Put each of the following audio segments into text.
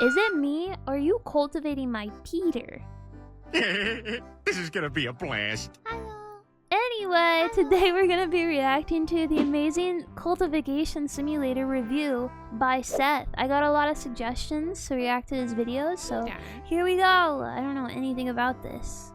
Is it me, or are you cultivating my Peter? This is gonna be a blast. Anyway, today we're gonna be reacting to the amazing Cultivation Simulator review by Seth. I got a lot of suggestions to react to his videos, so here we go. I don't know anything about this.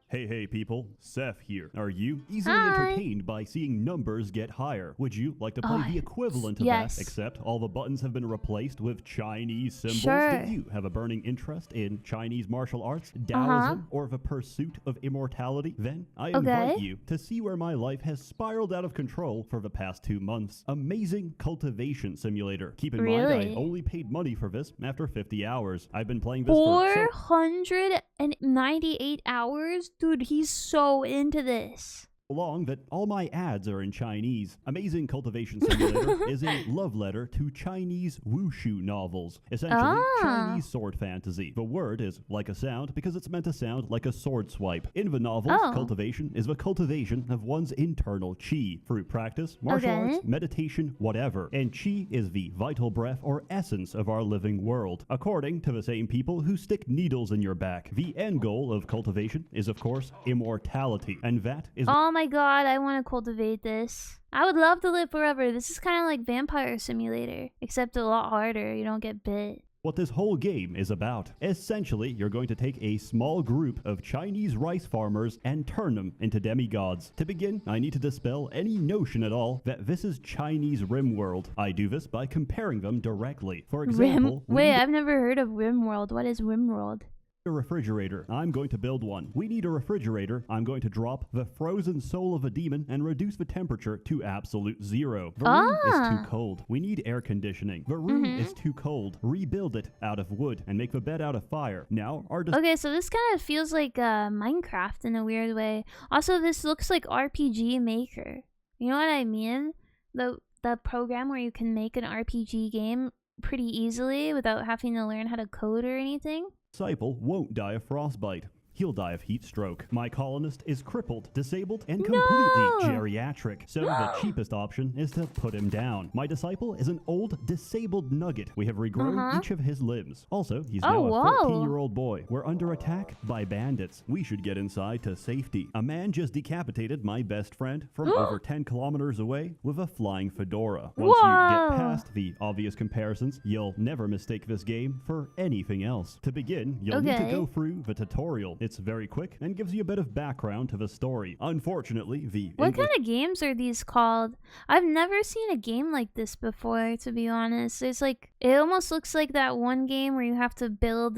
Hey people, Seth here. Are you easily entertained by seeing numbers get higher? Would you like to play the equivalent of that, except all the buttons have been replaced with Chinese symbols? Do you have a burning interest in Chinese martial arts, Taoism, or the pursuit of immortality? Then I invite you to see where my life has spiraled out of control for the past 2 months. Amazing Cultivation Simulator. Keep in mind, I only paid money for this after 50 hours. I've been playing this for 498 hours? Dude, he's so into this. Long that all my ads are in Chinese. Amazing Cultivation Simulator is a love letter to Chinese wushu novels, essentially Chinese sword fantasy. The word is like a sound because it's meant to sound like a sword swipe. In the novels, cultivation is the cultivation of one's internal chi through practice, martial arts, meditation, whatever. And chi is the vital breath or essence of our living world. According to the same people who stick needles in your back, the end goal of cultivation is, of course, immortality. And that is... Oh my god, I want to cultivate this. I would love to live forever. This is kind of like Vampire Simulator, except a lot harder. You don't get bit. What this whole game is about. Essentially, you're going to take a small group of Chinese rice farmers and turn them into demigods. To begin, I need to dispel any notion at all that this is Chinese RimWorld. I do this by comparing them directly. For example... Wait, I've never heard of RimWorld. What is RimWorld? A refrigerator. I'm going to build one. We need a refrigerator. I'm going to drop the frozen soul of a demon and reduce the temperature to absolute 0. The room is too cold. We need air conditioning. The room is too cold. Rebuild it out of wood and make the bed out of fire. Now, okay, so this kind of feels like Minecraft in a weird way. Also, this looks like RPG Maker. You know what I mean? The program where you can make an RPG game pretty easily without having to learn how to code or anything. Disciple won't die of frostbite. He'll die of heat stroke. My colonist is crippled, disabled, and completely geriatric. So the cheapest option is to put him down. My disciple is an old, disabled nugget. We have regrown each of his limbs. Also, he's now a 14-year-old boy. We're under attack by bandits. We should get inside to safety. A man just decapitated my best friend from over 10 kilometers away with a flying fedora. Once you get past the obvious comparisons, you'll never mistake this game for anything else. To begin, you'll need to go through the tutorial. It's very quick and gives you a bit of background to the story. Unfortunately, what kind of games are these called? I've never seen a game like this before, to be honest. It's like, it almost looks like that one game where you have to build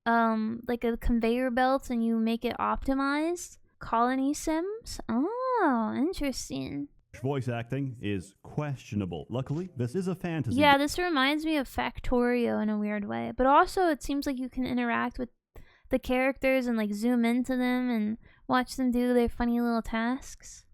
like a conveyor belt and you make it optimized. Colony Sims? Oh, interesting. Voice acting is questionable. Luckily, this is a fantasy. Yeah, this reminds me of Factorio in a weird way. But also, it seems like you can interact with the characters and like zoom into them and watch them do their funny little tasks.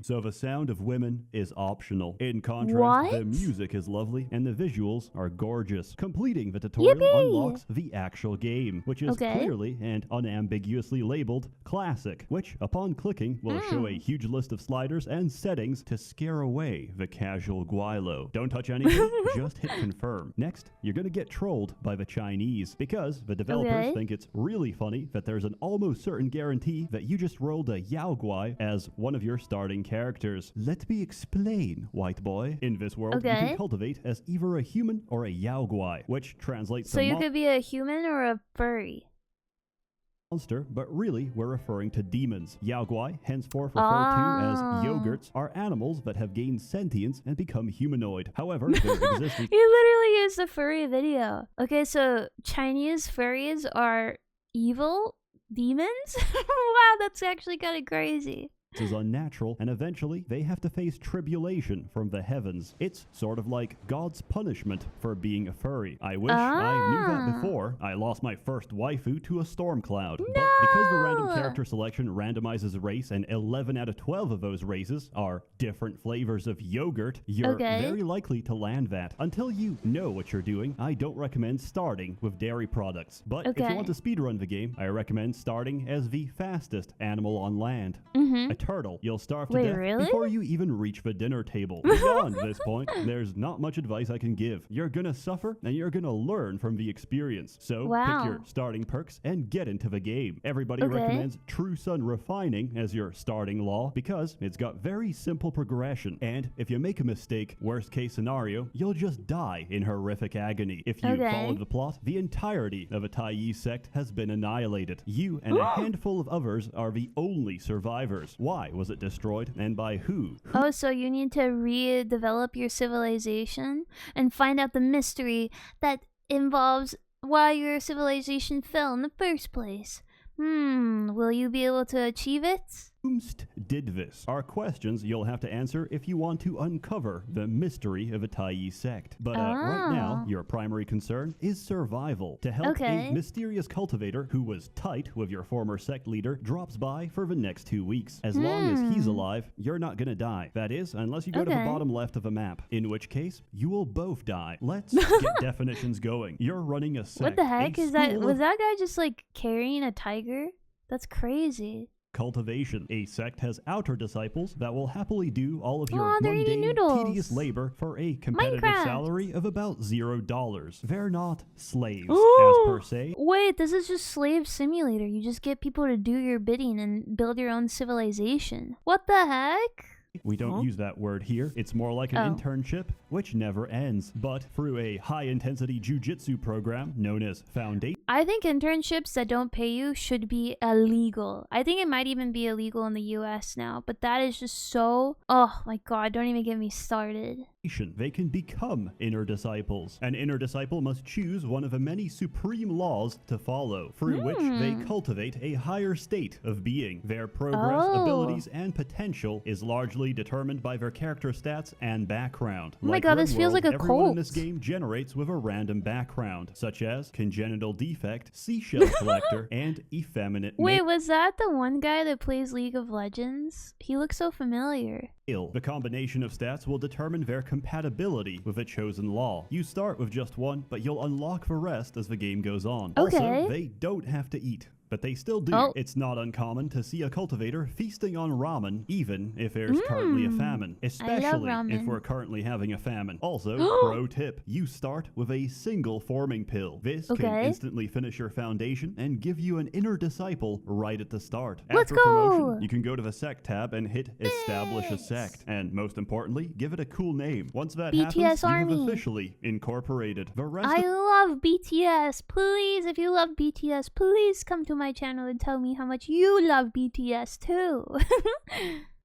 So the sound of women is optional. In contrast, the music is lovely and the visuals are gorgeous. Completing the tutorial unlocks the actual game, which is clearly and unambiguously labeled Classic, which upon clicking will show a huge list of sliders and settings to scare away the casual guilo. Don't touch anything, just hit confirm. Next, you're gonna get trolled by the Chinese because the developers think it's really funny that there's an almost certain guarantee that you just rolled a Yao Guai as one of your starting characters. Let me explain, white boy. In this world, you can cultivate as either a human or a Yao Guai, which translates to... So you could be a human or a furry. Monster, but really we're referring to demons. Yao Guai, henceforth referred to as yogurts, are animals that have gained sentience and become humanoid. However, their existence... You literally used a furry video. Okay, so Chinese furries are evil demons? Wow, that's actually kind of crazy. Is unnatural, and eventually they have to face tribulation from the heavens. It's sort of like God's punishment for being a furry. I wish I knew that before. I lost my first waifu to a storm cloud. But because the random character selection randomizes race, and 11 out of 12 of those races are different flavors of yogurt, you're very likely to land that. Until you know what you're doing, I don't recommend starting with dairy products. But if you want to speedrun the game, I recommend starting as the fastest animal on land. A turtle, you'll starve to Wait, death really? before you even reach the dinner table. Beyond this point, there's not much advice I can give. You're gonna suffer, and you're gonna learn from the experience. So pick your starting perks and get into the game. Everybody recommends True Sun Refining as your starting law because it's got very simple progression. And if you make a mistake, worst case scenario, you'll just die in horrific agony. If you followed the plot, the entirety of a Tai sect has been annihilated. You and a handful of others are the only survivors. Why was it destroyed and by who? Oh, so you need to redevelop your civilization and find out the mystery that involves why your civilization fell in the first place. Will you be able to achieve it? Whomst did this? Are questions you'll have to answer if you want to uncover the mystery of a Tai sect. But right now, your primary concern is survival. To help, a mysterious cultivator who was tight with your former sect leader drops by for the next 2 weeks. As long as he's alive, you're not gonna die. That is, unless you go to the bottom left of a map, in which case, you will both die. Let's get definitions going. You're running a sect. What the heck is that? Was that guy just like carrying a tiger? That's crazy. Cultivation. A sect has outer disciples that will happily do all of your mundane, tedious labor for a competitive salary of about $0. They're not slaves, as per se. Wait, this is just Slave Simulator. You just get people to do your bidding and build your own civilization. What the heck? We don't use that word here. It's more like an internship, which never ends. But through a high-intensity jujitsu program known as Foundation. I think internships that don't pay you should be illegal. I think it might even be illegal in the US now, but that is just so... Oh my god, don't even get me started. They can become inner disciples. An inner disciple must choose one of the many supreme laws to follow, through which they cultivate a higher state of being. Their progress, abilities, and potential is largely determined by their character stats and background. Oh my god, this feels like a everyone cult. In this game generates with a random background, such as congenital defect, seashell collector, and effeminate. Wait, was that the one guy that plays League of Legends? He looks so familiar. The combination of stats will determine their compatibility with a chosen law. You start with just one, but you'll unlock the rest as the game goes on. Also, they don't have to eat, but they still do. It's not uncommon to see a cultivator feasting on ramen, even if there's currently a famine, especially if we're currently having a famine. Also, pro tip, you start with a single forming pill. This can instantly finish your foundation and give you an inner disciple right at the start. After promotion, you can go to the sect tab and hit establish a sect. And most importantly, give it a cool name. Once that happens, you have officially incorporated. The rest I love BTS. Please, if you love BTS, please come to my channel and tell me how much you love BTS too.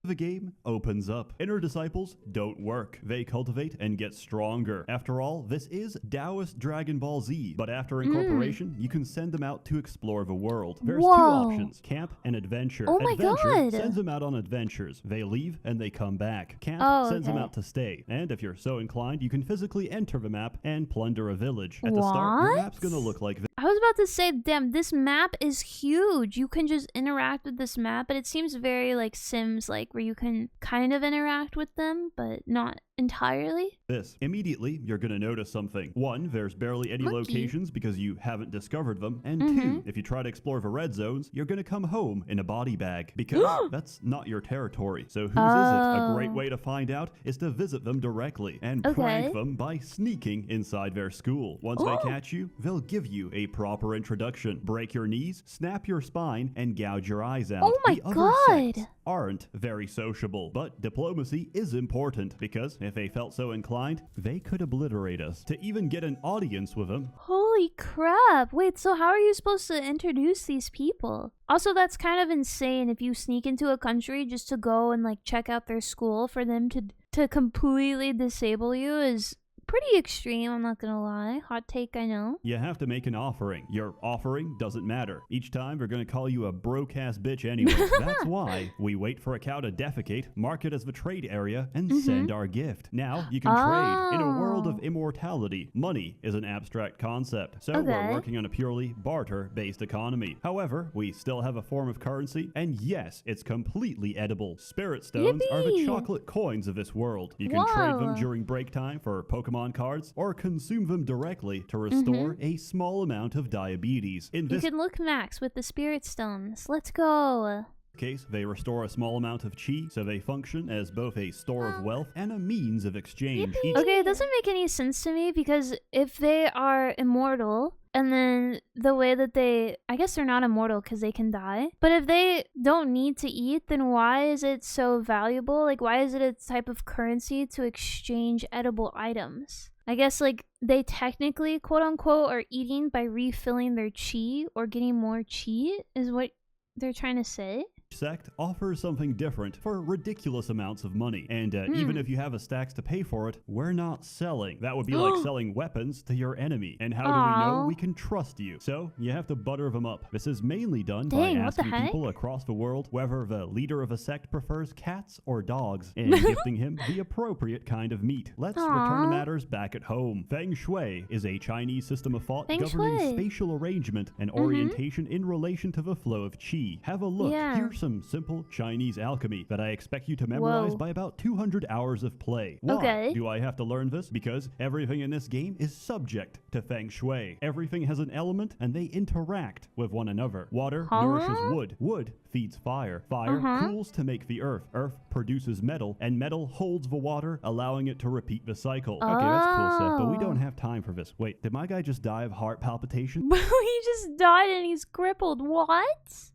The game opens up. Inner disciples don't work. They cultivate and get stronger. After all, this is Taoist Dragon Ball Z, but after incorporation, you can send them out to explore the world. There's two options, camp and adventure. Oh my god! Sends them out on adventures. They leave and they come back. Camp sends them out to stay. And if you're so inclined, you can physically enter the map and plunder a village. At the start, your map's gonna look like this. I was about to say, damn, this map is huge. You can just interact with this map, but it seems very like Sims-like, where you can kind of interact with them, but not entirely. Immediately, you're going to notice something. One, there's barely any locations because you haven't discovered them. And two, if you try to explore the red zones, you're going to come home in a body bag because that's not your territory. So whose is it? A great way to find out is to visit them directly and prank them by sneaking inside their school. Once they catch you, they'll give you a proper introduction. Break your knees, snap your spine, and gouge your eyes out. Oh my god! Sects aren't very sociable, but diplomacy is important because if they felt so inclined, they could obliterate us. To even get an audience with them. Holy crap! Wait, so how are you supposed to introduce these people? Also, that's kind of insane if you sneak into a country just to go and like check out their school. For them to completely disable you is pretty extreme, I'm not gonna lie. Hot take, I know. You have to make an offering. Your offering doesn't matter. Each time they're gonna call you a broke-ass bitch anyway. That's why we wait for a cow to defecate, mark it as the trade area, and send our gift. Now you can trade. In a world of immortality, money is an abstract concept. So we're working on a purely barter-based economy. However, we still have a form of currency, and yes, it's completely edible. Spirit stones are the chocolate coins of this world. You can trade them during break time for Pokemon cards or consume them directly to restore a small amount of diabetes. You can look max with the spirit stones. Let's go. case, they restore a small amount of qi, so they function as both a store of wealth and a means of exchange. Okay, it doesn't make any sense to me because if they are immortal, and then the way that I guess they're not immortal because they can die. But if they don't need to eat, then why is it so valuable? Like, why is it a type of currency to exchange edible items? I guess, like, they technically, quote unquote, are eating by refilling their chi or getting more chi, is what they're trying to say. Sect offers something different for ridiculous amounts of money, and even if you have a stacks to pay for it, we're not selling. That would be like selling weapons to your enemy. And how do we know we can trust you? So you have to butter them up. This is mainly done by asking people across the world whether the leader of a sect prefers cats or dogs, and gifting him the appropriate kind of meat. Let's return to matters back at home. Feng Shui is a Chinese system of thought governing spatial arrangement and orientation in relation to the flow of qi. Have a look. Here's some simple Chinese alchemy that I expect you to memorize by about 200 hours of play. Why do I have to learn this? Because everything in this game is subject to Feng Shui. Everything has an element and they interact with one another. Water nourishes wood. Wood feeds fire. Fire cools to make the earth. Earth produces metal, and metal holds the water, allowing it to repeat the cycle. Okay, that's cool, Seth, but we don't have time for this. Wait, did my guy just die of heart palpitation? He just died and he's crippled. What?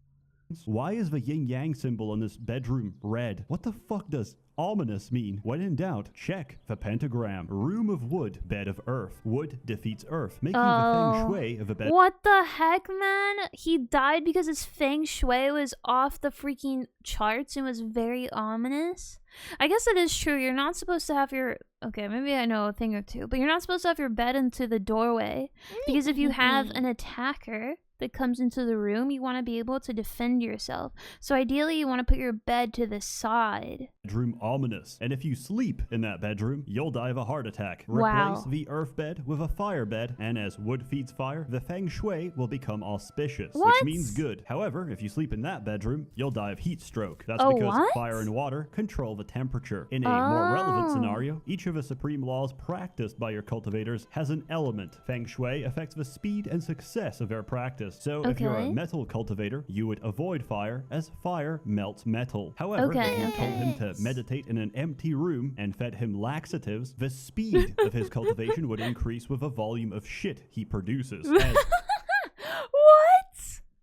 Why is the yin-yang symbol in this bedroom red? What the fuck does ominous mean? When in doubt, check the pentagram. Room of wood, bed of earth. Wood defeats earth, making the feng shui of a bed. What the heck, man? He died because his feng shui was off the freaking charts and was very ominous? I guess it is true. You're not supposed to have your... Okay, maybe I know a thing or two, but you're not supposed to have your bed into the doorway. Because if you have an attacker that comes into the room, you want to be able to defend yourself. So ideally, you want to put your bed to the side. Bedroom ominous. And if you sleep in that bedroom, you'll die of a heart attack. Replace the earth bed with a fire bed, and as wood feeds fire, the feng shui will become auspicious, which means good. However, if you sleep in that bedroom, you'll die of heat stroke. That's because fire and water control the temperature. In a more relevant scenario, each of the supreme laws practiced by your cultivators has an element. Feng shui affects the speed and success of their practice. So if you're a metal cultivator, you would avoid fire, as fire melts metal. However, if you told him to meditate in an empty room and fed him laxatives, the speed of his cultivation would increase with the volume of shit he produces. What?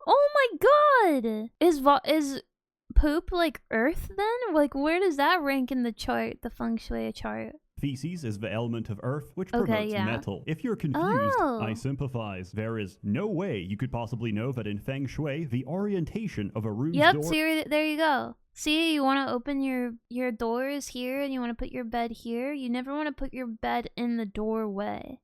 Oh my god! Is poop like earth then? Like, where does that rank in the chart, the feng shui chart? Feces is the element of earth, which promotes metal. If you're confused, I sympathize. There is no way you could possibly know that in Feng Shui, the orientation of a room's door... See, there you go. See, you want to open your doors here, and you want to put your bed here. You never want to put your bed in the doorway.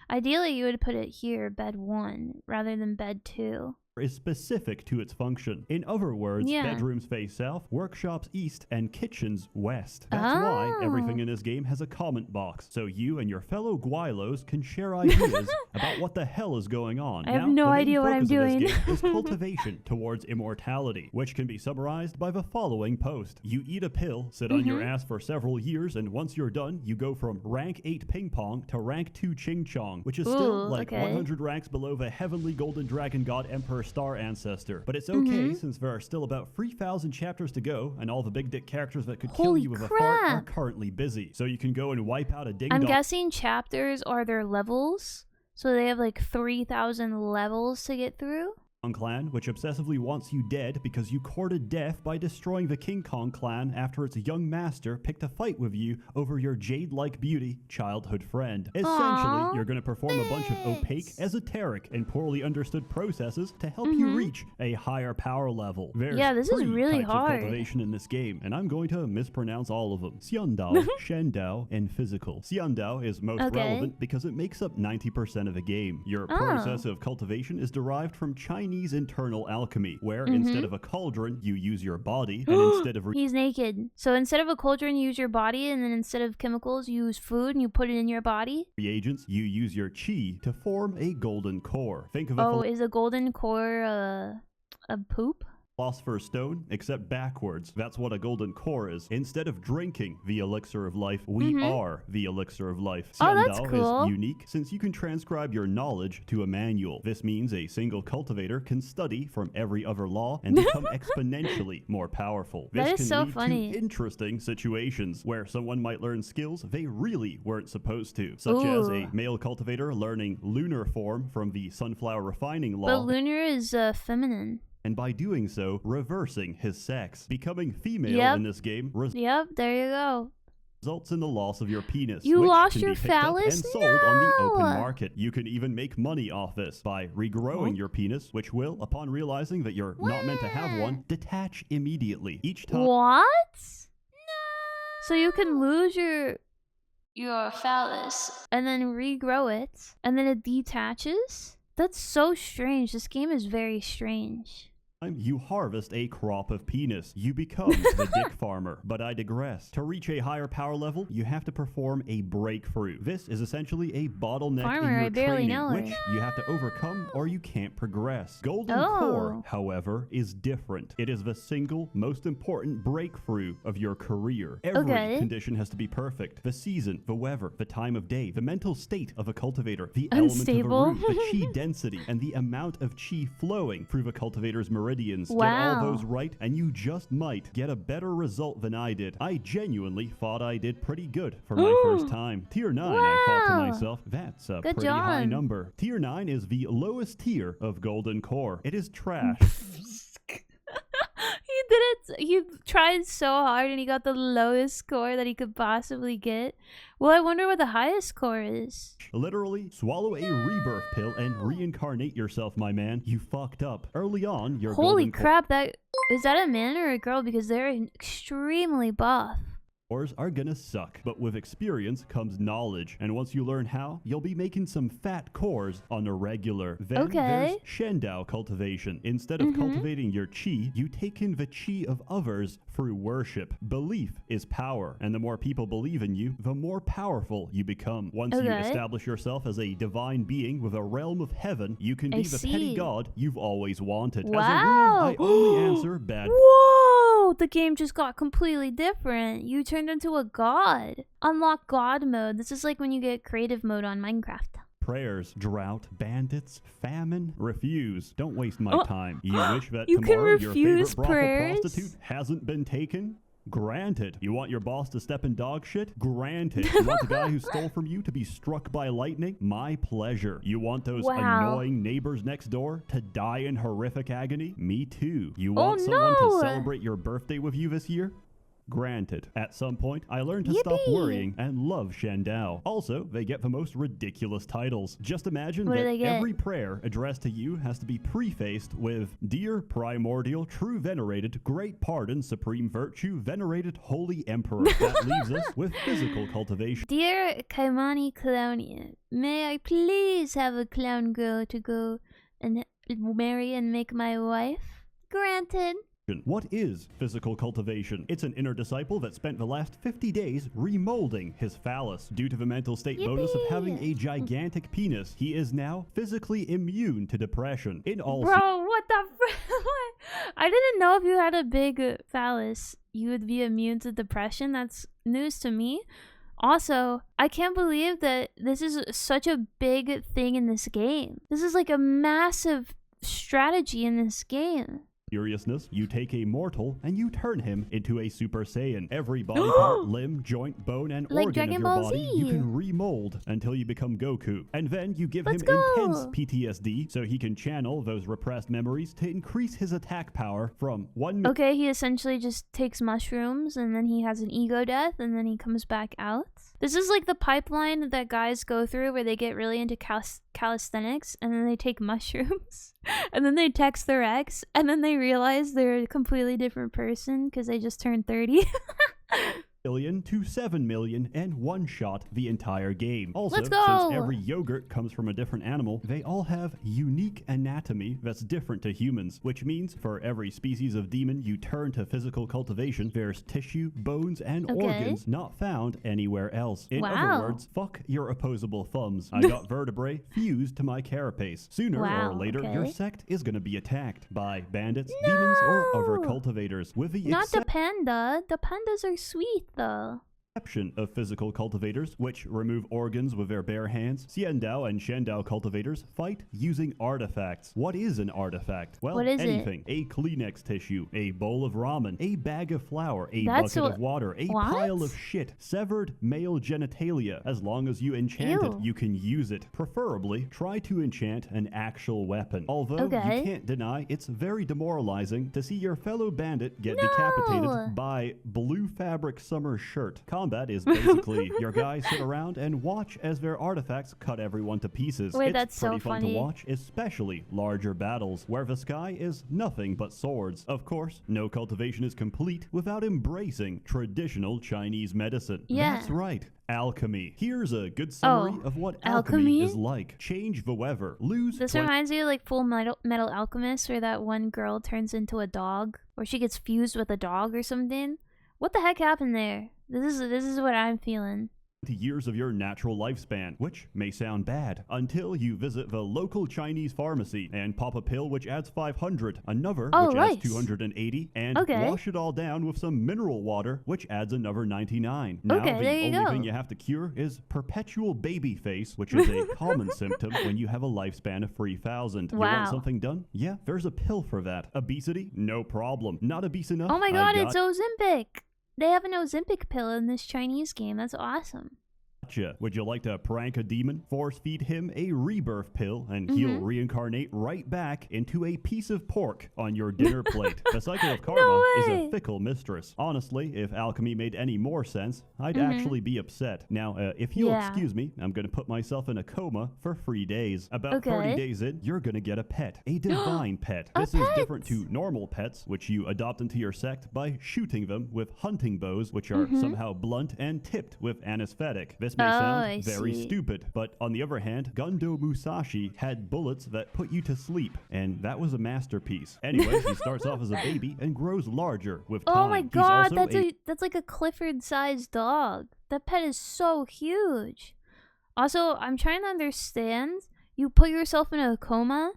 Ideally, you would put it here, bed 1, rather than bed 2. Is specific to its function. In other words, bedrooms face south, workshops east, and kitchens west. That's why everything in this game has a comment box, so you and your fellow Guilos can share ideas about what the hell is going on. I have no idea what I'm doing. This game is cultivation towards immortality, which can be summarized by the following post. You eat a pill, sit on your ass for several years, and once you're done, you go from rank 8 ping pong to rank 2 ching chong, which is still like 100 ranks below the heavenly golden dragon god emperor star ancestor. But it's okay since there are still about 3,000 chapters to go, and all the big dick characters that could kill you with a fart are currently busy. So you can go and wipe out a ding dong. I'm guessing chapters are their levels. So they have like 3,000 levels to get through. Clan, which obsessively wants you dead because you courted death by destroying the King Kong clan after its young master picked a fight with you over your jade-like beauty childhood friend. Essentially, you're going to perform a bunch of opaque, esoteric, and poorly understood processes to help you reach a higher power level. There's this is really hard. Of cultivation in this game, and I'm going to mispronounce all of them. Xiandao, Shendao, and physical. Xiandao is most relevant because it makes up 90% of the game. Your process of cultivation is derived from Chinese internal alchemy, where instead of a cauldron, you use your body, and instead of... He's naked. So instead of a cauldron, you use your body, and then instead of chemicals, you use food, and you put it in your body? Reagents, you use your chi to form a golden core. Think of it... is a golden core a poop? Philosopher's Stone, except backwards. That's what a golden core is. Instead of drinking the elixir of life, we are the elixir of life. Oh, that's SsethTzeentach cool. is unique since you can transcribe your knowledge to a manual. This means a single cultivator can study from every other law and become exponentially more powerful. This That is can so lead funny. to interesting situations where someone might learn skills they really weren't supposed to, such as a male cultivator learning lunar form from the sunflower refining law. But lunar is feminine. And by doing so, reversing his sex. Becoming female in this game Yep, there you go. results in the loss of your penis. You which lost can your be picked up phallus? and sold on the open No! market. You can even make money off this by regrowing your penis, which will, upon realizing that you're not meant to have one, detach immediately. Each time. What? No. So you can lose your phallus and then regrow it, and then it detaches? That's so strange. This game is very strange. You harvest a crop of penis. You become the dick farmer. But I digress. To reach a higher power level, you have to perform a breakthrough. This is essentially a bottleneck Farmer, in your I barely training, know it. which you have to overcome or you can't progress. Golden Core, however, is different. It is the single most important breakthrough of your career. Every condition has to be perfect. The season, the weather, the time of day, the mental state of a cultivator, the Unstable. element of a root, the chi density, and the amount of chi flowing through the cultivator's meridians. Get Wow. all those right, and you just might get a better result than I did. I genuinely thought I did pretty good for my first time. Tier 9, I thought to Wow. myself, that's a Good pretty high job. number. Tier 9 is the lowest tier of Golden Core. It is trash. He did it. He tried so hard and he got the lowest score that he could possibly get. Well, I wonder what the highest score is. Literally, swallow a rebirth pill and reincarnate yourself, my man. You fucked up. Early on, your Holy Golden crap, is that a man or a girl? Because they're extremely buff. Cores are gonna suck, but with experience comes knowledge, and once you learn how, you'll be making some fat cores on a regular. Then there's Shendao cultivation. Instead of cultivating your chi, you take in the chi of others through worship. Belief is power, and the more people believe in you, the more powerful you become. Once you establish yourself as a divine being with a realm of heaven, you can be the petty god you've always wanted. Wow. As a rule, I only answer bad. Whoa! The game just got completely different. You turned into a god. Unlock god mode. This is like when you get creative mode on Minecraft. Prayers, drought, bandits, famine, refuse. Don't waste my time. You wish that You can tomorrow your refuse favorite brothel prayers? prostitute hasn't been taken? Granted. You want your boss to step in dog shit? Granted. You want the guy who stole from you to be struck by lightning? My pleasure. You want those annoying neighbors next door to die in horrific agony? Me too. You want someone to celebrate your birthday with you this year? Granted. At some point, I learned to stop worrying and love Shendao. Also, they get the most ridiculous titles. Just imagine that every prayer addressed to you has to be prefaced with, Dear Primordial, True Venerated, Great Pardon, Supreme Virtue, Venerated Holy Emperor. That leaves us with physical cultivation. Dear Kaimani Clownia, may I please have a clown girl to go and marry and make my wife? Granted. What is physical cultivation? It's an inner disciple that spent the last 50 days remolding his phallus. Due to the mental state bonus of having a gigantic penis, he is now physically immune to depression. In all Bro, what the I didn't know if you had a big phallus, you would be immune to depression. That's news to me. Also, I can't believe that this is such a big thing in this game. This is like a massive strategy in this game. Seriousness, you take a mortal and you turn him into a Super Saiyan. Every body part, limb, joint, bone, and Like organ Dragon of your Ball body Z. you can remold until you become Goku. And then you give Let's him go. intense PTSD so he can channel those repressed memories to increase his attack power from 1 Okay, he essentially just takes mushrooms and then he has an ego death and then he comes back out. This is like the pipeline that guys go through where they get really into calisthenics and then they take mushrooms and then they text their ex and then they realize they're a completely different person because they just turned 30. million to 7 million and one-shot the entire game. Also, Let's go! since every yogurt comes from a different animal, they all have unique anatomy that's different to humans, which means for every species of demon you turn to physical cultivation, there's tissue, bones, and organs not found anywhere else. In other words, fuck your opposable thumbs. I got vertebrae fused to my carapace. Sooner or later, your sect is going to be attacked by bandits, demons, or other cultivators. With the Not the panda. The pandas are sweet, though. Exception of physical cultivators, which remove organs with their bare hands, Xiandao and Shandao cultivators fight using artifacts. What is an artifact? Well, what is anything. A Kleenex tissue, a bowl of ramen, a bag of flour, a bucket of water, a pile of shit, severed male genitalia. As long as you enchant it, you can use it. Preferably, try to enchant an actual weapon. Although you can't deny it's very demoralizing to see your fellow bandit get decapitated by blue fabric summer shirt. Combat is basically your guys sit around and watch as their artifacts cut everyone to pieces. Wait, it's that's pretty so fun funny to watch, especially larger battles where the sky is nothing but swords. Of course, no cultivation is complete without embracing traditional Chinese medicine. That's right. Alchemy. Here's a good summary of what alchemy is like. Change the weather. Lose. This reminds me of like Full Metal Alchemist, where that one girl turns into a dog, or she gets fused with a dog or something. What the heck happened there? This is what I'm feeling. Years of your natural lifespan, which may sound bad, until you visit the local Chinese pharmacy and pop a pill which adds 500, another which adds 280, and wash it all down with some mineral water which adds another 99. Now the only thing you have to cure is perpetual baby face, which is a common symptom when you have a lifespan of 3,000. You want something done? Yeah, there's a pill for that. Obesity? No problem. Not obese enough? Oh my god, it's Ozempic! They have an Ozempic pill in this Chinese game. That's awesome. Gotcha. Would you like to prank a demon? Force feed him a rebirth pill and he'll reincarnate right back into a piece of pork on your dinner plate. The cycle of karma is a fickle mistress. Honestly, if alchemy made any more sense, I'd actually be upset. Now, if you'll excuse me, I'm going to put myself in a coma for 3 days. About 30 days in, you're going to get a pet. A divine pet. This is different to normal pets, which you adopt into your sect by shooting them with hunting bows, which are somehow blunt and tipped with anesthetic. This may sound very stupid, but on the other hand, Gundo Musashi had bullets that put you to sleep, and that was a masterpiece. Anyways, he starts off as a baby and grows larger with time. Oh my god, that's like a Clifford-sized dog. That pet is so huge. Also, I'm trying to understand. You put yourself in a coma,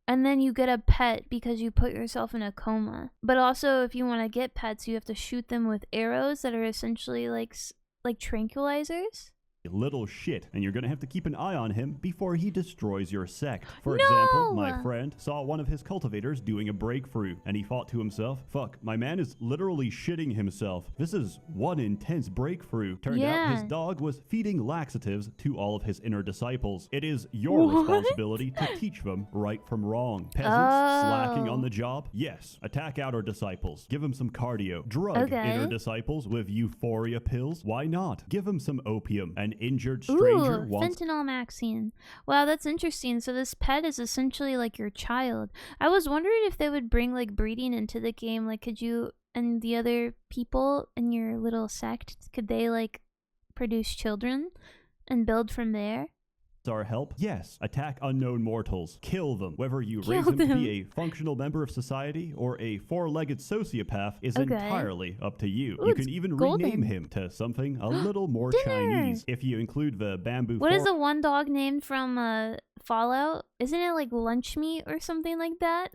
and then you get a pet because you put yourself in a coma. But also, if you want to get pets, you have to shoot them with arrows that are essentially like tranquilizers. Little shit, and you're gonna have to keep an eye on him before he destroys your sect. For example, my friend saw one of his cultivators doing a breakthrough, and he thought to himself, fuck, my man is literally shitting himself. This is one intense breakthrough. Turned out his dog was feeding laxatives to all of his inner disciples. It is your responsibility to teach them right from wrong. Peasants slacking on the job? Yes. Attack outer disciples. Give them some cardio. Drug inner disciples with euphoria pills? Why not? Give them some opium. And injured stranger wants fentanyl vaccine. Wow, that's interesting. So this pet is essentially like your child. I was wondering if they would bring like breeding into the game. Like, could you and the other people in your little sect, could they like produce children and build from there? our help? Yes. Attack unknown mortals. Kill them. Whether you raise them to be a functional member of society or a four-legged sociopath is entirely up to you. You can even rename him to something a little more Chinese. If you include the bamboo What is the one dog named from Fallout? Isn't it like lunch meat or something like that?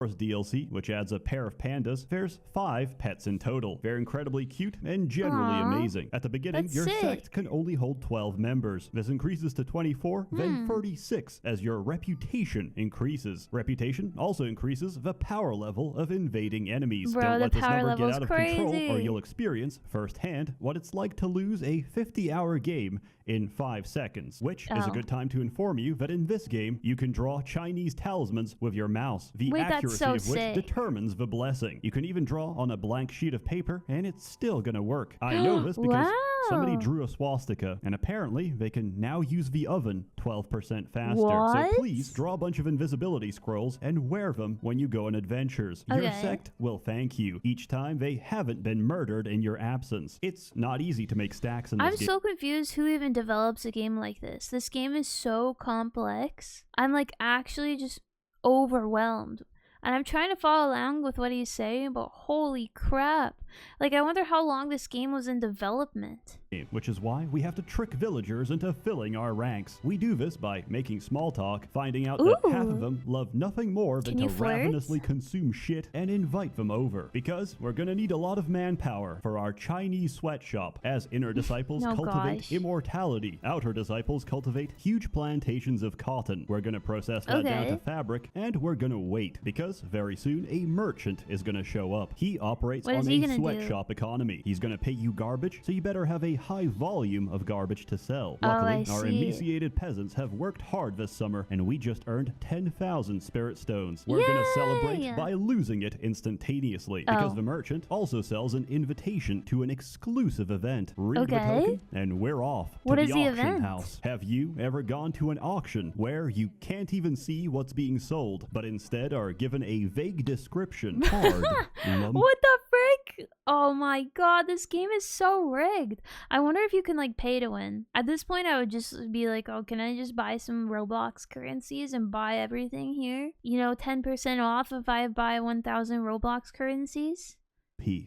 DLC, which adds a pair of pandas. There's 5 pets in total. They're incredibly cute and generally amazing. At the beginning, your sect can only hold 12 members. This increases to 24, then 36 as your reputation increases. Reputation also increases the power level of invading enemies. Bro, Don't let this number get out of crazy. control or you'll experience firsthand what it's like to lose a 50-hour game in 5 seconds, which is a good time to inform you that in this game, you can draw Chinese talismans with your mouse. The accuracy of which determines the blessing. You can even draw on a blank sheet of paper, and it's still gonna work. I know this because Somebody drew a swastika, and apparently they can now use the oven 12% faster. What? So please draw a bunch of invisibility scrolls and wear them when you go on adventures. Okay. Your sect will thank you each time they haven't been murdered in your absence. It's not easy to make stacks in this game. I'm so confused who even develops a game like this. This game is so complex. I'm like actually just overwhelmed. And I'm trying to follow along with what he's saying, but holy crap. Like, I wonder how long this game was in development. Which is why we have to trick villagers into filling our ranks. We do this by making small talk, finding out that half of them love nothing more than to ravenously consume shit and invite them over. Because we're gonna need a lot of manpower for our Chinese sweatshop, as inner disciples cultivate immortality. Outer disciples cultivate huge plantations of cotton. We're gonna process that down to fabric, and we're gonna wait, because very soon a merchant is gonna show up. He operates on a sweatshop economy. He's gonna pay you garbage, so you better have a high volume of garbage to sell. Luckily, our emaciated peasants have worked hard this summer, and we just earned 10,000 spirit stones. We're gonna celebrate by losing it instantaneously, because the merchant also sells an invitation to an exclusive event. Read the token, and we're off to the auction house. Have you ever gone to an auction where you can't even see what's being sold, but instead are given a vague description? Hard. What the frick? Oh my god, this game is so rigged. I wonder if you can like pay to win. At this point, I would just be like, oh, can I just buy some Roblox currencies and buy everything here? You know, 10% off if I buy 1,000 Roblox currencies?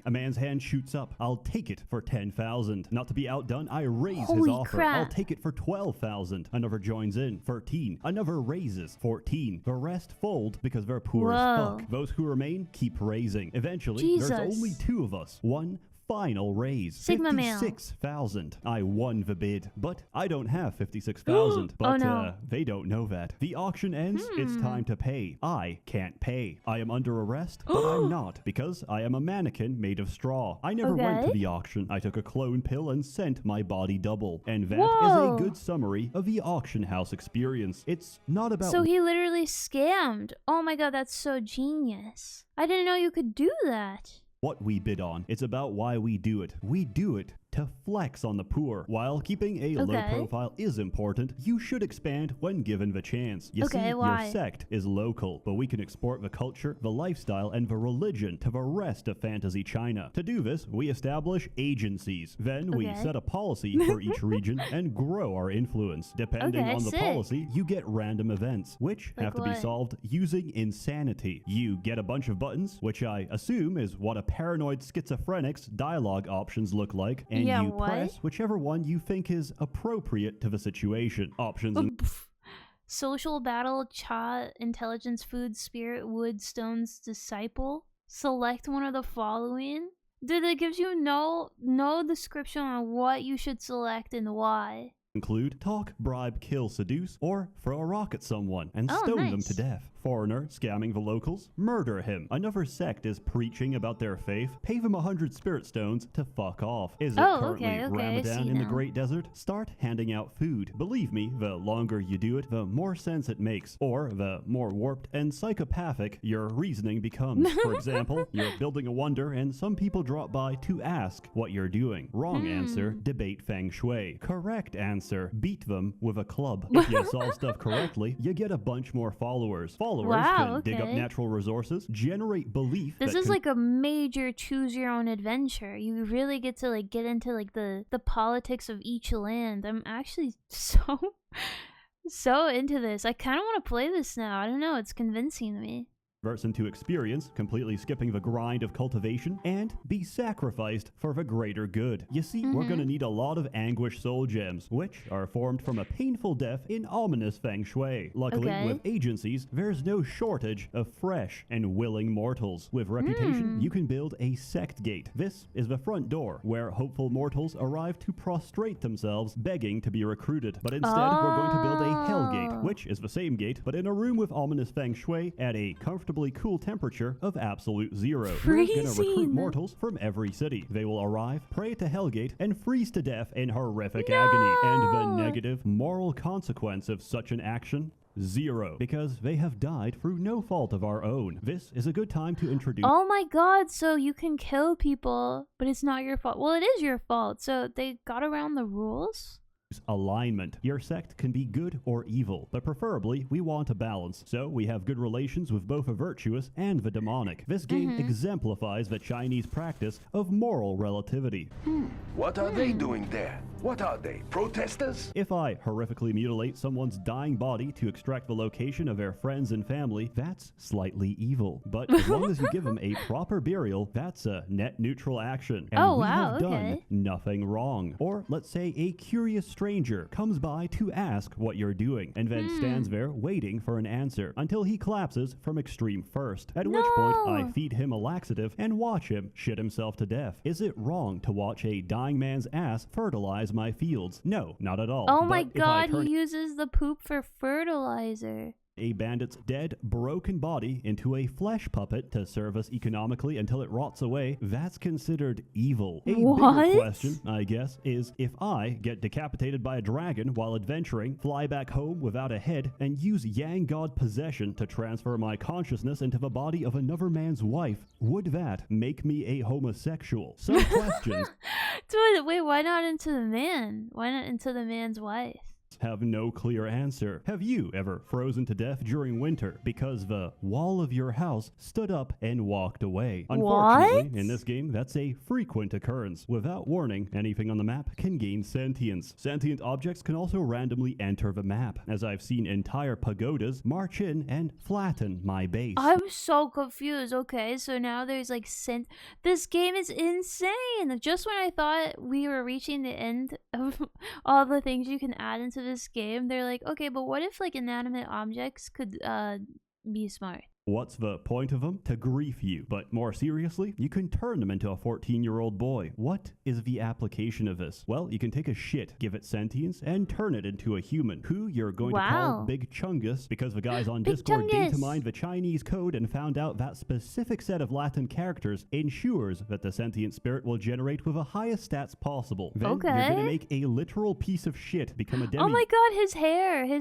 A man's hand shoots up. I'll take it for 10,000. Not to be outdone, I raise Holy his offer. crap. I'll take it for 12,000. Another joins in. 13. Another raises. 14. The rest fold because they're poor as fuck. Those who remain keep raising. Eventually, there's only 2 of us. One final raise. 56,000. I won the bid, but I don't have 56,000. But they don't know that. The auction ends. It's time to pay. I can't pay. I am under arrest, but I'm not, because I am a mannequin made of straw. I never went to the auction. I took a clone pill and sent my body double. And that is a good summary of the auction house experience. It's not about... So he literally scammed. Oh my god, that's so genius. I didn't know you could do that. What we bid on. It's about why we do it. We do it to flex on the poor. While keeping a low profile is important, you should expand when given the chance. You see, your sect is local, but we can export the culture, the lifestyle, and the religion to the rest of fantasy China. To do this, we establish agencies. Then we set a policy for each region and grow our influence. Depending on the policy, you get random events, which have to be solved using insanity. You get a bunch of buttons, which I assume is what a paranoid schizophrenic's dialogue options look like, and you press whichever one you think is appropriate to the situation. Options social battle, cha, intelligence, food, spirit, wood, stones, disciple. Select one of the following. Dude, it gives you no description on what you should select and why. Include talk, bribe, kill, seduce, or throw a rock at someone and stone them to death. Foreigner scamming the locals, murder him. Another sect is preaching about their faith, pay them 100 spirit stones to fuck off. Is it currently Ramadan in the Great Desert? Start handing out food. Believe me, the longer you do it, the more sense it makes, or the more warped and psychopathic your reasoning becomes. For example, you're building a wonder and some people drop by to ask what you're doing. Wrong answer, debate Feng Shui. Correct answer, beat them with a club. If you solve stuff correctly, you get a bunch more followers. Followers can dig up natural resources, generate belief. This is like a major choose your own adventure. You really get to like get into like the politics of each land. I'm actually so into this. I kind of want to play this now. I don't know, it's convincing me. Verse into experience, completely skipping the grind of cultivation, and be sacrificed for the greater good. You see, we're gonna need a lot of anguish soul gems, which are formed from a painful death in ominous Feng Shui. Luckily, with agencies, there's no shortage of fresh and willing mortals. With reputation, you can build a sect gate. This is the front door, where hopeful mortals arrive to prostrate themselves, begging to be recruited. But instead, we're going to build a hell gate, which is the same gate, but in a room with ominous Feng Shui at a comfortable cool temperature of absolute 0. We're gonna recruit mortals from every city. They will arrive, pray to Hellgate, and freeze to death in horrific agony. And the negative moral consequence of such an action 0, because they have died through no fault of our own. This is a good time to introduce... Oh my god, so you can kill people, but it's not your fault. Well, it is your fault, so they got around the rules? Alignment. Your sect can be good or evil, but preferably we want a balance, so we have good relations with both the virtuous and the demonic. This game exemplifies the Chinese practice of moral relativity. What are they doing there? What are they, protesters? If I horrifically mutilate someone's dying body to extract the location of their friends and family, that's slightly evil. But as long as you give them a proper burial, that's a net neutral action. And we have done nothing wrong. Or let's say a curious stranger comes by to ask what you're doing, and then stands there waiting for an answer until he collapses from extreme thirst, at which point I feed him a laxative and watch him shit himself to death. Is it wrong to watch a dying man's ass fertilize my fields? No, not at all. Oh my god, he uses the poop for fertilizer. A bandit's dead, broken body into a flesh puppet to serve us economically until it rots away, that's considered evil. A bigger question, I guess, is if I get decapitated by a dragon while adventuring, fly back home without a head, and use Yang God possession to transfer my consciousness into the body of another man's wife, would that make me a homosexual? Some questions. Wait, why not into the man? Why not into the man's wife? Have no clear answer. Have you ever frozen to death during winter because the wall of your house stood up and walked away? Unfortunately, in this game, that's a frequent occurrence. Without warning, anything on the map can gain sentience. Sentient objects can also randomly enter the map, as I've seen entire pagodas march in and flatten my base. I'm so confused. Okay, so now there's like this game is insane. Just when I thought we were reaching the end of all the things you can add into this game, they're like, okay, but what if like inanimate objects could be smart? What's the point of them? To grief you. But more seriously, you can turn them into a 14-year-old boy. What is the application of this? Well, you can take a shit, give it sentience, and turn it into a human, who you're going to call Big Chungus, because the guys on Discord data mined the Chinese code and found out that specific set of Latin characters ensures that the sentient spirit will generate with the highest stats possible. Then you're gonna make a literal piece of shit become a demi- Oh my god, his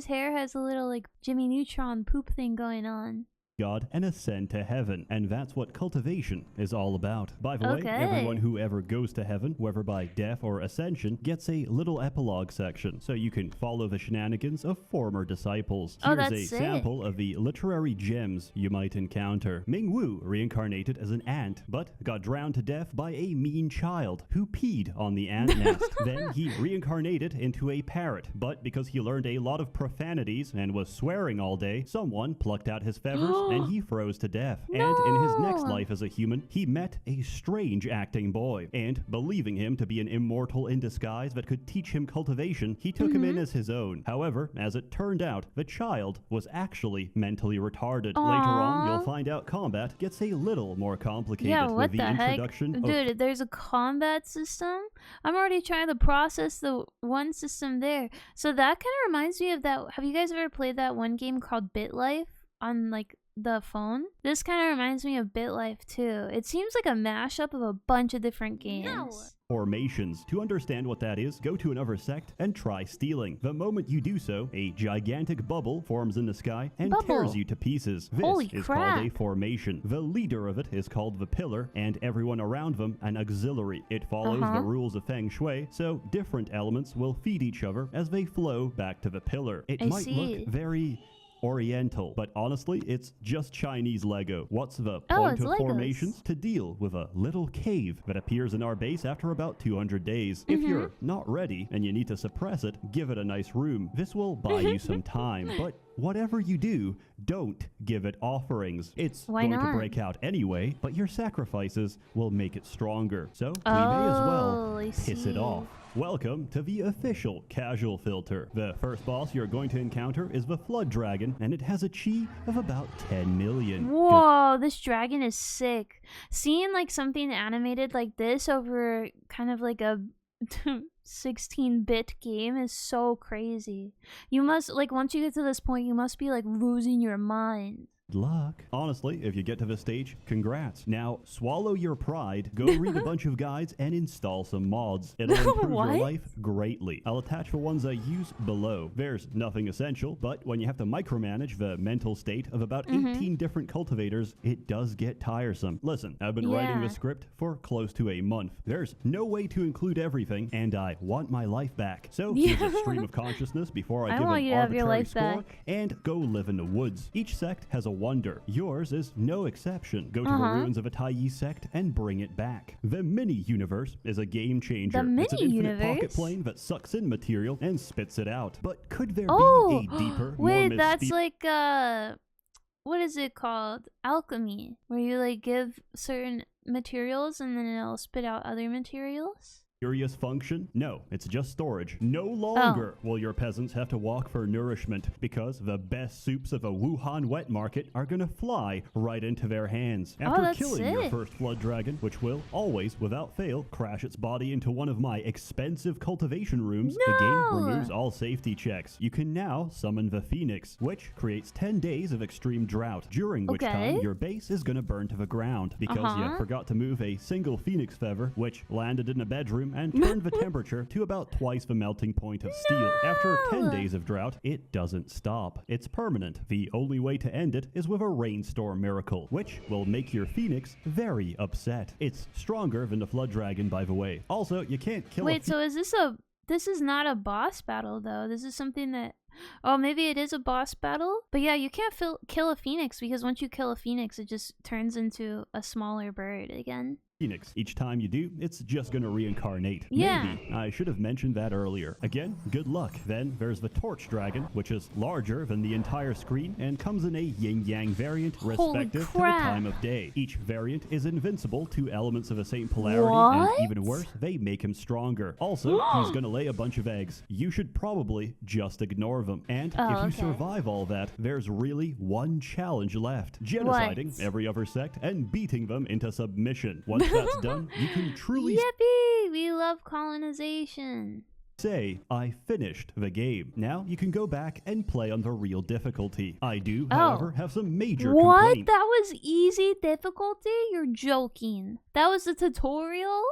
hair has a little like Jimmy Neutron poop thing going on. God and ascend to heaven, and that's what cultivation is all about. By the way, everyone who ever goes to heaven, whether by death or ascension, gets a little epilogue section, so you can follow the shenanigans of former disciples. Here's a sample of the literary gems you might encounter. Ming Wu reincarnated as an ant, but got drowned to death by a mean child who peed on the ant nest. Then he reincarnated into a parrot, but because he learned a lot of profanities and was swearing all day, someone plucked out his feathers and he froze to death. And in his next life as a human, he met a strange acting boy, and believing him to be an immortal in disguise that could teach him cultivation, he took him in as his own. However, as it turned out, the child was actually mentally retarded. Later on, you'll find out combat gets a little more complicated with the introduction of... Dude, there's a combat system? I'm already trying to process the one system there. So that kind of reminds me of that. Have you guys ever played that one game called BitLife on like the phone? This kind of reminds me of BitLife too. It seems like a mashup of a bunch of different games. Formations. To understand what that is, go to another sect and try stealing. The moment you do so, a gigantic bubble forms in the sky and tears you to pieces. This is called a formation. The leader of it is called the pillar, and everyone around them an auxiliary. It follows the rules of Feng Shui, so different elements will feed each other as they flow back to the pillar. It might look very Oriental, but honestly, it's just Chinese Lego. What's the point of formations? To deal with a little cave that appears in our base after about 200 days. If you're not ready and you need to suppress it, give it a nice room. This will buy you some time, but whatever you do, don't give it offerings. It's going to break out anyway, but your sacrifices will make it stronger. So we may as well piss it off. Welcome to the official casual filter. The first boss you're going to encounter is the Flood Dragon, and it has a chi of about 10 million. Whoa, this dragon is sick. Seeing like something animated like this over kind of like a 16-bit game is so crazy. You must, like, once you get to this point, you must be like losing your mind. luck. Honestly, if you get to this stage, congrats. Now, swallow your pride, go read a bunch of guides, and install some mods. It'll improve your life greatly. I'll attach the ones I use below. There's nothing essential, but when you have to micromanage the mental state of about 18 different cultivators, it does get tiresome. Listen, I've been writing the script for close to a month. There's no way to include everything, and I want my life back. So here's a stream of consciousness before I give an arbitrary score, and go live in the woods. Each sect has a wonder. Yours is no exception. Go to the ruins of a Tai sect and bring it back. The mini-universe is a game changer. It's an infinite pocket plane that sucks in material and spits it out. But could there be a deeper, more that's like, what is it called? Alchemy, where you like give certain materials and then it'll spit out other materials? Mysterious function? No, it's just storage. No longer will your peasants have to walk for nourishment because the best soups of a Wuhan wet market are gonna fly right into their hands. After killing your first blood dragon, which will always, without fail, crash its body into one of my expensive cultivation rooms, the game removes all safety checks. You can now summon the Phoenix, which creates 10 days of extreme drought, during which time your base is gonna burn to the ground because you forgot to move a single Phoenix feather, which landed in a bedroom and turned the temperature to about twice the melting point of steel. After 10 days of drought, it doesn't stop. It's permanent. The only way to end it is with a rainstorm miracle, which will make your Phoenix very upset. It's stronger than the Flood Dragon, by the way. Also, you can't kill so is this is not a boss battle, though. This is something that... Oh, maybe it is a boss battle? But yeah, you can't kill a Phoenix, because once you kill a Phoenix, it just turns into a smaller bird again. Phoenix. Each time you do, it's just gonna reincarnate. Maybe. I should have mentioned that earlier. Again, good luck. Then there's the Torch Dragon, which is larger than the entire screen and comes in a yin-yang variant respective to the time of day. Each variant is invincible to elements of the same polarity, and even worse, they make him stronger. Also, he's gonna lay a bunch of eggs. You should probably just ignore them. And if you survive all that, there's really one challenge left. Genociding every other sect and beating them into submission. Once that's done, you can truly... Yippee! We love colonization. Say, I finished the game. Now you can go back and play on the real difficulty. I do, however, have some major complaints. That was easy difficulty? You're joking. That was a tutorial?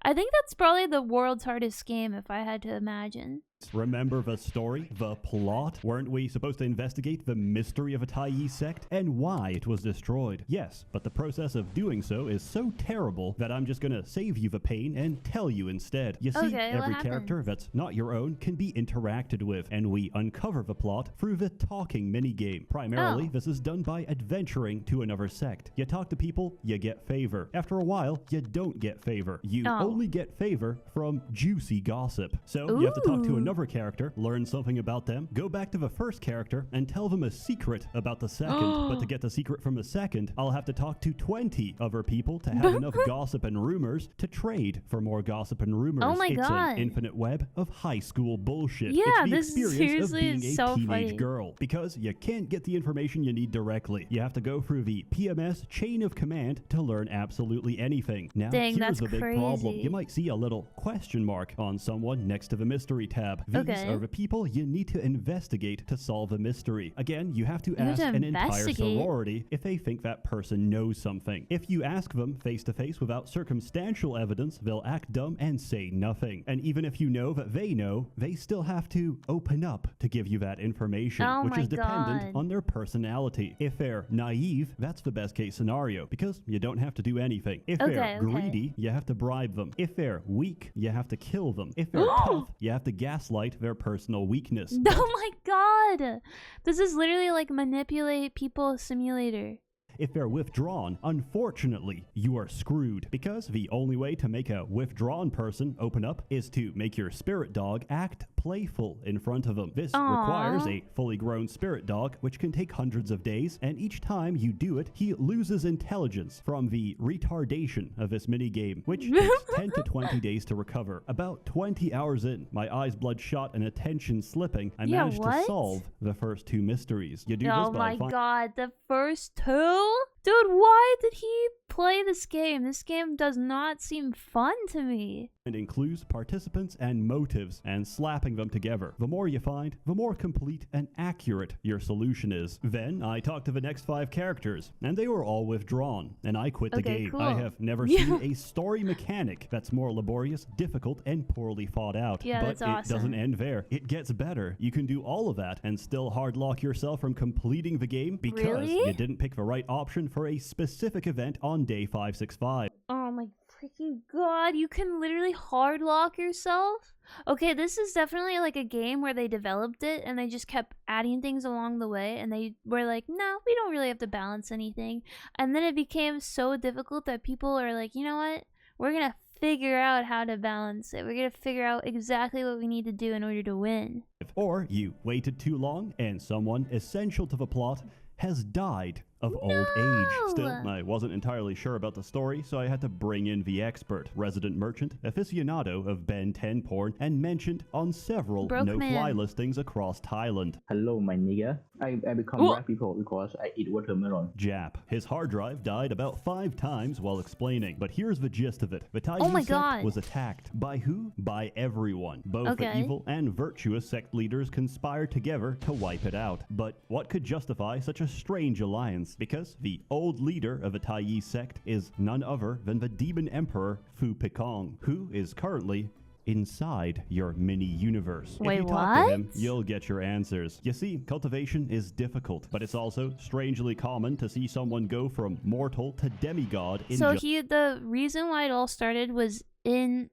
I think that's probably the world's hardest game, if I had to imagine. Remember the story, the plot? Weren't we supposed to investigate the mystery of a Tai sect and why it was destroyed? Yes, but the process of doing so is so terrible that I'm just gonna save you the pain and tell you instead. You see, every character that's not your own can be interacted with, and we uncover the plot through the talking minigame. Primarily, this is done by adventuring to another sect. You talk to people, you get favor. After a while, you don't get favor. You only get favor from juicy gossip. So you have to talk to another character, learn something about them, go back to the first character, and tell them a secret about the second. But to get the secret from the second, I'll have to talk to 20 other people to have enough gossip and rumors to trade for more gossip and rumors. Oh my God. An infinite web of high school bullshit. Yeah, it's the this experience of being a teenage funny. girl. Because you can't get the information you need directly. You have to go through the PMS chain of command to learn absolutely anything. Now, here's the big problem. You might see a little question mark on someone next to the mystery tab. These are the people you need to investigate to solve a mystery. Again, you have to ask an entire sorority if they think that person knows something. If you ask them face to face without circumstantial evidence, they'll act dumb and say nothing. And even if you know that they know, they still have to open up to give you that information, which is dependent on their personality. If they're naive, that's the best case scenario because you don't have to do anything. If they're greedy, you have to bribe them. If they're weak, you have to kill them. If they're tough, you have to gaslight their personal weakness. Oh my God! This is literally like Manipulate People Simulator. If they're withdrawn, unfortunately, you are screwed because the only way to make a withdrawn person open up is to make your spirit dog act playful in front of them. This requires a fully grown spirit dog, which can take hundreds of days, and each time you do it, he loses intelligence from the retardation of this minigame, which takes 10 to 20 days to recover. About 20 hours in, my eyes bloodshot and attention slipping, I managed to solve the first two mysteries. You do this by... Oh my God, the first two? Dude, why did he play this game? This game does not seem fun to me. and includes participants and motives and slapping them together. The more you find, the more complete and accurate your solution is. Then I talked to the next 5 characters, and they were all withdrawn, and I quit the game. Cool. I have never seen a story mechanic that's more laborious, difficult, and poorly thought out. Yeah, but that's awesome. It doesn't end there. It gets better. You can do all of that and still hardlock yourself from completing the game because you didn't pick the right option for a specific event on day 565. Oh my freaking god, you can literally hard lock yourself? Okay, this is definitely like a game where they developed it and they just kept adding things along the way and they were like, no, we don't really have to balance anything. And then it became so difficult that people are like, you know what? We're gonna figure out how to balance it. We're gonna figure out exactly what we need to do in order to win. Or you waited too long and someone essential to the plot has died of old age. Still, I wasn't entirely sure about the story, so I had to bring in the expert, resident merchant, aficionado of Ben 10 porn, and mentioned on several no-fly listings across Thailand. Hello, my nigga. I become black people because I eat watermelon. Jap. His hard drive died about 5 times while explaining, but here's the gist of it. The Thai sect was attacked. By who? By everyone. Both the evil and virtuous sect leaders conspired together to wipe it out. But what could justify such a strange alliance? Because the old leader of the Tai sect is none other than the demon emperor Phu Pekong, who is currently inside your mini-universe. Wait, if you talk to him, you'll get your answers. You see, cultivation is difficult, but it's also strangely common to see someone go from mortal to demigod in So the reason why it all started was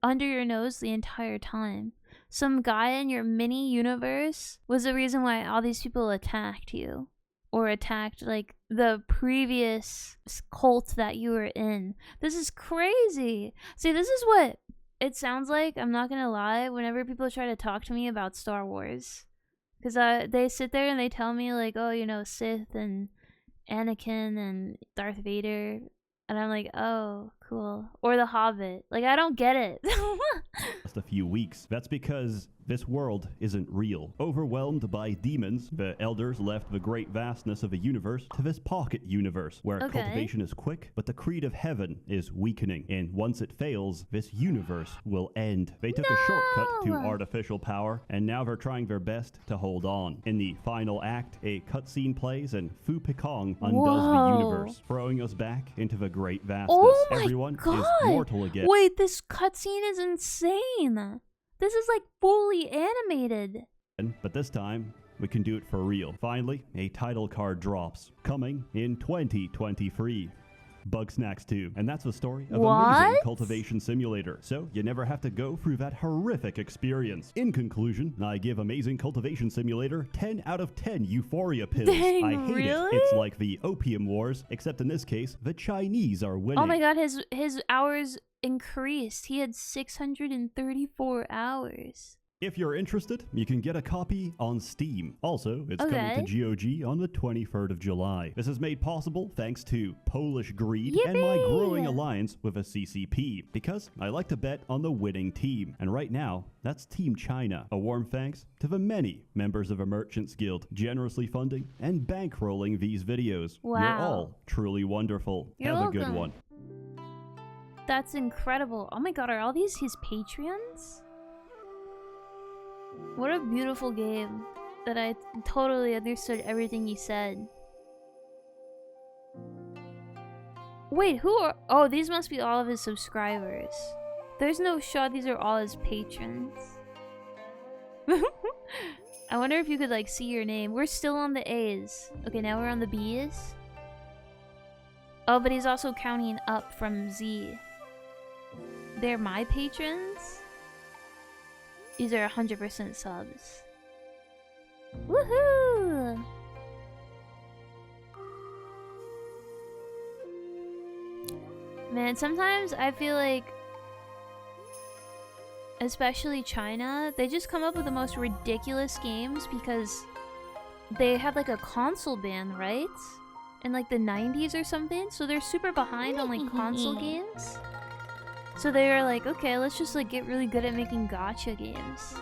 under your nose the entire time. Some guy in your mini-universe was the reason why all these people attacked you. Or attacked, like, the previous cult that you were in. This is crazy. See, this is what it sounds like, I'm not gonna lie, whenever people try to talk to me about Star Wars. Because they sit there and they tell me, like, oh, you know, Sith and Anakin and Darth Vader. And I'm like, oh, cool. Or The Hobbit. Like, I don't get it. Just a few weeks. That's because this world isn't real. Overwhelmed by demons, the elders left the great vastness of the universe to this pocket universe, where cultivation is quick, but the creed of heaven is weakening. And once it fails, this universe will end. They took a shortcut to artificial power, and now they're trying their best to hold on. In the final act, a cutscene plays, and Phu Pekong undoes the universe, throwing us back into the great vastness. Oh my Everyone god! is mortal again. Wait, this cutscene is insane! This is like fully animated. But this time, we can do it for real. Finally, a title card drops, coming in 2023. Bugsnax 2. And that's the story of amazing Cultivation Simulator. So you never have to go through that horrific experience. In conclusion, I give Amazing Cultivation Simulator 10 out of 10 euphoria pills. Dang, I hate it. It's like the Opium Wars, except in this case, the Chinese are winning. Oh my god, his hours increased. He had 634 hours. If you're interested, you can get a copy on Steam. Also, it's coming to GOG on the 23rd of July. This is made possible thanks to Polish greed and my growing alliance with a CCP, because I like to bet on the winning team. And right now, that's Team China. A warm thanks to the many members of a Merchants Guild generously funding and bankrolling these videos. Wow. You're all truly wonderful. You're Have welcome. a good one. That's incredible. Oh my god, are all these his Patreons? What a beautiful game that I totally understood everything he said. Wait, who are... Oh, these must be all of his subscribers. There's no shot these are all his patrons. I wonder if you could, like, see your name. We're still on the A's. Okay, now we're on the B's. Oh, but he's also counting up from Z. They're my patrons? These are 100% subs. Woohoo! Man, sometimes I feel like, especially China, they just come up with the most ridiculous games because they had like a console ban, right? In like the 90s or something, so they're super behind on like console games. So they were like, okay, let's just like get really good at making gacha games.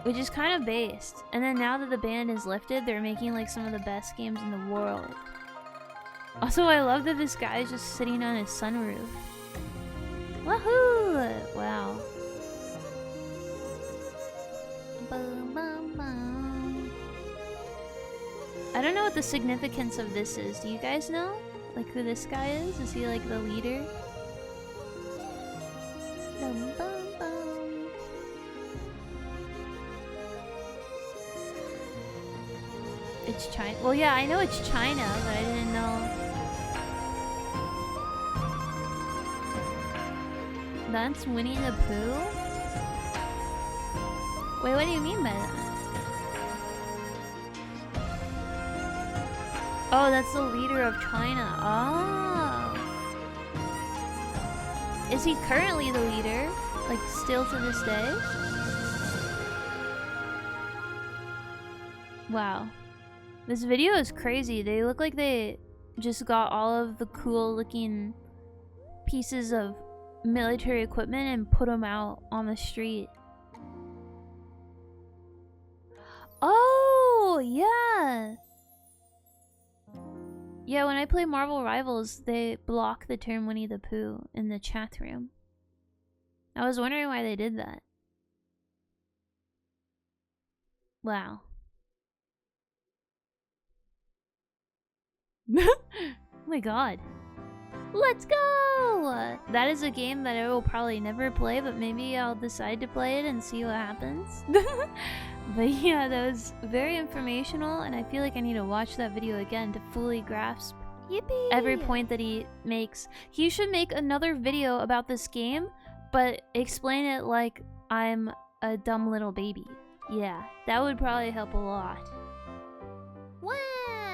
Which is kind of based. And then now that the ban is lifted, they're making like some of the best games in the world. Also, I love that this guy is just sitting on his sunroof. Wahoo! Wow. Bum, bum, bum. I don't know what the significance of this is. Do you guys know? Like who this guy is? Is he like the leader? Bum, bum, bum. It's China. Well, yeah, I know it's China, but I didn't know. That's Winnie the Pooh? Wait, what do you mean by that? Oh, that's the leader of China. Oh. Is he currently the leader? Like, still to this day? Wow. This video is crazy. They look like they just got all of the cool looking pieces of military equipment and put them out on the street. Oh, yeah. Yeah, when I play Marvel Rivals, they block the term Winnie the Pooh in the chat room. I was wondering why they did that. Wow. Oh my god. Let's go! That is a game that I will probably never play, but maybe I'll decide to play it and see what happens. But yeah, that was very informational, and I feel like I need to watch that video again to fully grasp every point that he makes. He should make another video about this game, but explain it like I'm a dumb little baby. Yeah, that would probably help a lot. Wow!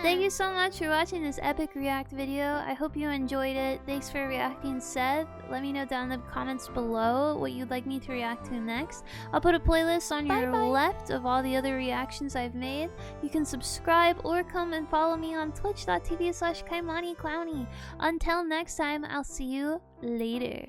Thank you so much for watching this epic react video. I hope you enjoyed it. Thanks for reacting, Seth. Let me know down in the comments below what you'd like me to react to next. I'll put a playlist on your left of all the other reactions I've made. You can subscribe or come and follow me on twitch.tv/KaimaniClowny. Until next time, I'll see you later.